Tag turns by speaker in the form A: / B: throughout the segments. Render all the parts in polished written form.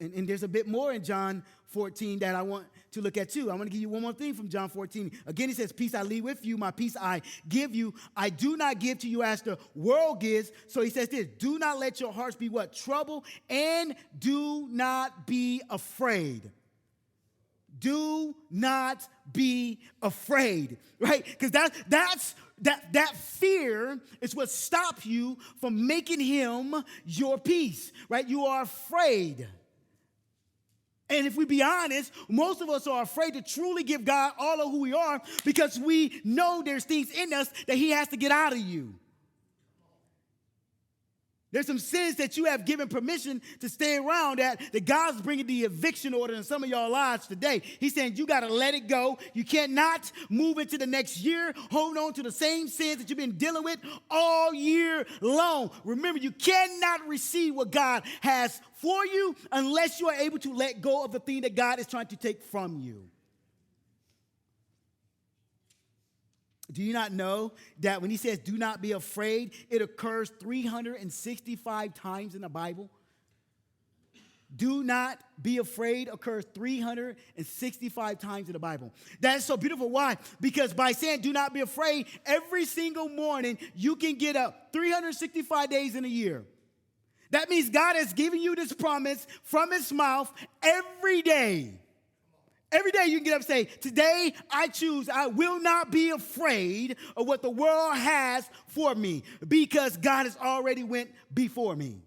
A: And there's a bit more in John 14 that I want to look at too. I want to give you one more thing from John 14. Again, he says, peace I leave with you, my peace I give you. I do not give to you as the world gives. So he says this, do not let your hearts be what? Trouble, and do not be afraid. Do not be afraid, right? Because that fear is what stops you from making him your peace, right? You are afraid. And if we be honest, most of us are afraid to truly give God all of who we are because we know there's things in us that he has to get out of you. There's some sins that you have given permission to stay around that God's bringing the eviction order in some of y'all lives today. He's saying you got to let it go. You cannot move into the next year, hold on to the same sins that you've been dealing with all year long. Remember, you cannot receive what God has for you unless you are able to let go of the thing that God is trying to take from you. Do you not know that when he says do not be afraid, it occurs 365 times in the Bible? Do not be afraid occurs 365 times in the Bible. That's so beautiful. Why? Because by saying do not be afraid, every single morning you can get up 365 days in a year. That means God has given you this promise from his mouth every day. Every day you can get up and say, today I choose, I will not be afraid of what the world has for me because God has already went before me.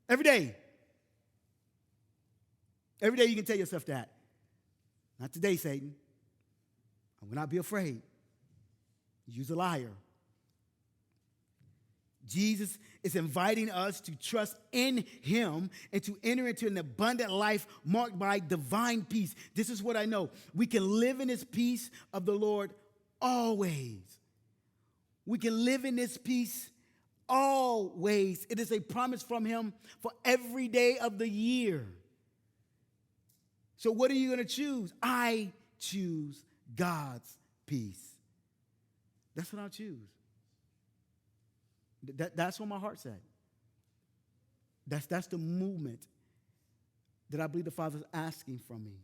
A: Every day. Every day you can tell yourself that. Not today, Satan. I will not be afraid. You're a liar. Jesus is inviting us to trust in him and to enter into an abundant life marked by divine peace. This is what I know. We can live in this peace of the Lord always. We can live in this peace always. It is a promise from him for every day of the year. So what are you going to choose? I choose God's peace. That's what I'll choose. That's what my heart said. That's the movement that I believe the Father's asking from me.